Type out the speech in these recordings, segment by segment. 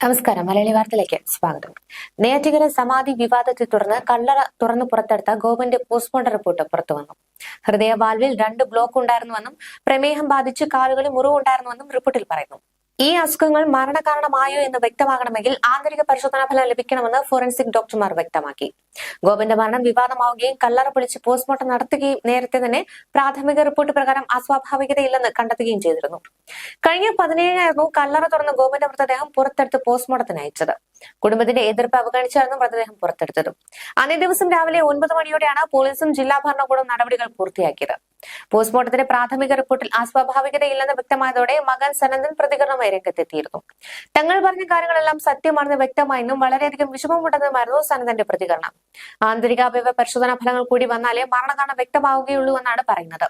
നമസ്കാരം. മലയാളി വാർത്തയിലേക്ക് സ്വാഗതം. നെയ്യാറ്റിൻകര സമാധി വിവാദത്തെ തുടർന്ന് കല്ലറ തുറന്നു പുറത്തെടുത്ത ഗോപന്റെ പോസ്റ്റ്മോർട്ടം റിപ്പോർട്ട് പുറത്തുവന്നു. ഹൃദയവാൽവിൽ 2 ബ്ലോക്ക് ഉണ്ടായിരുന്നുവെന്നും പ്രമേഹം ബാധിച്ച് കാലുകളിൽ മുറിവുണ്ടായിരുന്നുവെന്നും റിപ്പോർട്ടിൽ പറയുന്നു. ഈ അസുഖങ്ങൾ മരണകാരണമായോ എന്ന് വ്യക്തമാകണമെങ്കിൽ ആന്തരിക പരിശോധനാ ഫലം ലഭിക്കണമെന്ന് ഫോറൻസിക് ഡോക്ടർമാർ വ്യക്തമാക്കി. ഗോപന്റെ മരണം വിവാദമാവുകയും കല്ലറ പൊളിച്ച് പോസ്റ്റ്മോർട്ടം നടത്തുകയും നേരത്തെ തന്നെ പ്രാഥമിക റിപ്പോർട്ട് പ്രകാരം അസ്വാഭാവികതയില്ലെന്ന് കണ്ടെത്തുകയും ചെയ്തിരുന്നു. കഴിഞ്ഞ 17-നായിരുന്നു കല്ലറ തുറന്ന് ഗോപന്റെ മൃതദേഹം പുറത്തെടുത്ത് പോസ്റ്റ്മോർട്ടത്തിന് അയച്ചത്. കുടുംബത്തിന്റെ എതിർപ്പ് അവഗണിച്ചായിരുന്നു മൃതദേഹം പുറത്തെടുത്തത്. അന്നേ ദിവസം രാവിലെ 9 മണിയോടെയാണ് പോലീസും ജില്ലാ ഭരണകൂടവും നടപടികൾ പൂർത്തിയാക്കിയത്. പോസ്റ്റ്മോർട്ടത്തിന്റെ പ്രാഥമിക റിപ്പോർട്ടിൽ അസ്വാഭാവികതയില്ലെന്ന് വ്യക്തമായതോടെ മകൻ സനന്ദൻ പ്രതികരണവുമായി രംഗത്തെത്തിയിരുന്നു. തങ്ങൾ പറഞ്ഞ കാര്യങ്ങളെല്ലാം സത്യമാണെന്ന് വ്യക്തമായെന്നും വളരെയധികം വിഷമമുണ്ടെന്നുമായിരുന്നു സനന്ദന്റെ പ്രതികരണം. ആന്തരികാവയവ പരിശോധനാ ഫലങ്ങൾ കൂടി വന്നാലേ മരണകാരണം വ്യക്തമാവുകയുള്ളൂ എന്നാണ് പറയുന്നത്.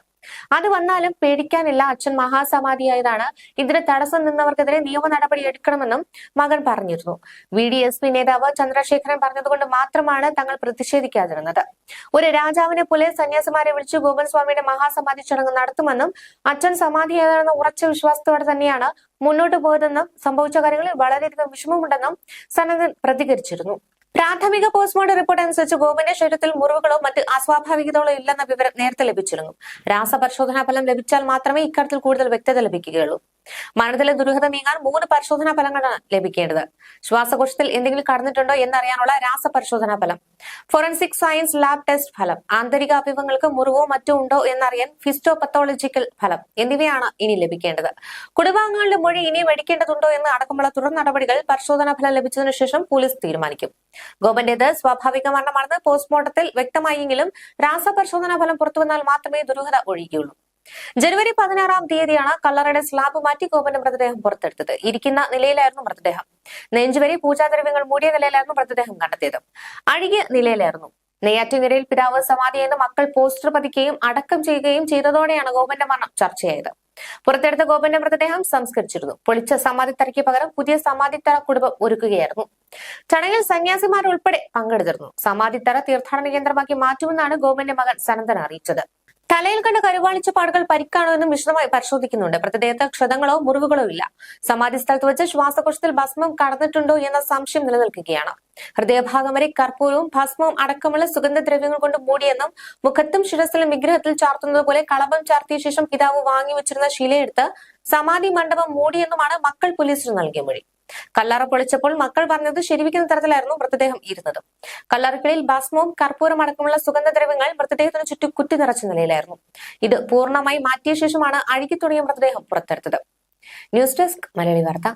അത് വന്നാലും പേടിക്കാനില്ല, അച്ഛൻ മഹാസമാധിയായതാണ്, ഇതിന് തടസ്സം നിന്നവർക്കെതിരെ നിയമ നടപടി എടുക്കണമെന്നും മകൻ പറഞ്ഞിരുന്നു. VDSP നേതാവ് ചന്ദ്രശേഖരൻ പറഞ്ഞതുകൊണ്ട് മാത്രമാണ് തങ്ങൾ പ്രതിഷേധിക്കാതിരുന്നത്. ഒരു രാജാവിനെ പോലെ സന്യാസിമാരെ വിളിച്ചു ഗോപൻ സ്വാമിയുടെ മഹാസമാധി ചടങ്ങ് നടത്തുമെന്നും അച്ഛൻ സമാധിയായതാണെന്ന ഉറച്ച വിശ്വാസത്തോടെ തന്നെയാണ് മുന്നോട്ട് പോയതെന്നും സംഭവിച്ച കാര്യങ്ങളിൽ വളരെയധികം വിഷമമുണ്ടെന്നും സനന്ദൻ പ്രതികരിച്ചിരുന്നു. പ്രാഥമിക പോസ്റ്റ്മോർട്ടം റിപ്പോർട്ട് അനുസരിച്ച് ഗോപന്റെ ശരീരത്തിൽ മുറിവുകളോ മറ്റ് അസ്വാഭാവികതകളോ ഇല്ലെന്ന വിവരം നേരത്തെ ലഭിച്ചിരുന്നു. രാസപരിശോധനാ ഫലം ലഭിച്ചാൽ മാത്രമേ ഇക്കാര്യത്തിൽ കൂടുതൽ വ്യക്തത ലഭിക്കുകയുള്ളൂ. മരണത്തിലെ ദുരൂഹത നീങ്ങാൻ 3 പരിശോധനാ ഫലങ്ങളാണ് ലഭിക്കേണ്ടത്. ശ്വാസകോശത്തിൽ എന്തെങ്കിലും കടന്നിട്ടുണ്ടോ എന്നറിയാനുള്ള രാസപരിശോധനാ ഫലം, ഫോറൻസിക് സയൻസ് ലാബ് ടെസ്റ്റ് ഫലം, ആന്തരിക അവയവങ്ങൾക്ക് മുറിവോ മറ്റോ ഉണ്ടോ എന്നറിയാൻ ഹിസ്റ്റോപത്തോളജിക്കൽ ഫലം എന്നിവയാണ് ഇനി ലഭിക്കേണ്ടത്. കുടുംബാംഗങ്ങളുടെ മൊഴി ഇനിയും എടുക്കേണ്ടതുണ്ടോ എന്ന് അടക്കമുള്ള തുടർ നടപടികൾ പരിശോധനാ ഫലം ലഭിച്ചതിനു ശേഷം പോലീസ് തീരുമാനിക്കും. ഗോപന്റേത് സ്വാഭാവിക മരണമാണെന്ന് പോസ്റ്റ്മോർട്ടത്തിൽ വ്യക്തമായെങ്കിലും രാസപരിശോധനാ ഫലം പുറത്തുവന്നാൽ മാത്രമേ ദുരൂഹത ഒഴിയുകയുള്ളൂ. ജനുവരി 16-ാം തീയതിയാണ് കല്ലറയുടെ സ്ലാബ് മാറ്റി ഗോപന്റെ മൃതദേഹം പുറത്തെടുത്തത്. ഇരിക്കുന്ന നിലയിലായിരുന്നു മൃതദേഹം. നെഞ്ചുവരെ പൂജാദ്രവ്യങ്ങൾ മൂടിയ നിലയിലായിരുന്നു മൃതദേഹം കണ്ടെത്തിയത്. അഴുകിയ നിലയിലായിരുന്നു. നെയ്യാറ്റിൻകരയിൽ പിതാവ് സമാധിയെന്ന് മക്കൾ പോസ്റ്റർ പതിക്കുകയും അടക്കം ചെയ്യുകയും ചെയ്തതോടെയാണ് ഗോപന്റെ മരണം ചർച്ചയായത്. പുറത്തെടുത്ത ഗോപന്റെ മൃതദേഹം സംസ്കരിച്ചിരുന്നു. പൊളിച്ച സമാധിത്തറയ്ക്ക് പകരം പുതിയ സമാധിത്തറ കുടുംബം ഒരുക്കുകയായിരുന്നു. ചടങ്ങിൽ സന്യാസിമാരുൾപ്പെടെ പങ്കെടുത്തിരുന്നു. സമാധിത്തറ തീർത്ഥാടന കേന്ദ്രമാക്കി മാറ്റുമെന്നാണ് ഗോപന്റെ മകൻ സനന്ദൻ അറിയിച്ചത്. തലയിൽ കണ്ട കരുവാളിച്ച പാടുകൾ പരിക്കാണോ എന്നും വിശദമായി പരിശോധിക്കുന്നുണ്ട്. മൃതദേഹത്ത് ക്ഷതങ്ങളോ മുറിവുകളോ ഇല്ല. സമാധി സ്ഥലത്ത് വെച്ച് ശ്വാസകോശത്തിൽ ഭസ്മം കടന്നിട്ടുണ്ടോ എന്ന സംശയം നിലനിൽക്കുകയാണ്. ഹൃദയഭാഗം വരെ കർപ്പൂരവും ഭസ്മവും അടക്കമുള്ള സുഗന്ധദ്രവ്യങ്ങൾ കൊണ്ട് മൂടിയെന്നും മുഖത്തും ശിരസിലും വിഗ്രഹത്തിൽ ചാർത്തുന്നത് പോലെ കളഭം ചാർത്തിയ ശേഷം പിതാവ് വാങ്ങിവെച്ചിരുന്ന ശിലയെടുത്ത് സമാധി മണ്ഡപം മൂടിയെന്നുമാണ് മക്കൾ പോലീസിന് നൽകിയ മൊഴി. കല്ലറ പൊളിച്ചപ്പോൾ മക്കൾ പറഞ്ഞത് ശരിവെക്കുന്ന തരത്തിലായിരുന്നു മൃതദേഹം ഇരുന്നത്. കല്ലറയ്ക്കുള്ളിൽ ഭസ്മവും കർപ്പൂരം അടക്കമുള്ള സുഗന്ധദ്രവ്യങ്ങൾ മൃതദേഹത്തിന് ചുറ്റും കുത്തി നിറച്ച നിലയിലായിരുന്നു. ഇത് പൂർണ്ണമായി മാറ്റിയ ശേഷമാണ് അഴുകി തുടങ്ങിയ മൃതദേഹം പുറത്തെടുത്തത്. ന്യൂസ് ഡെസ്ക് മലയാളി വാർത്ത.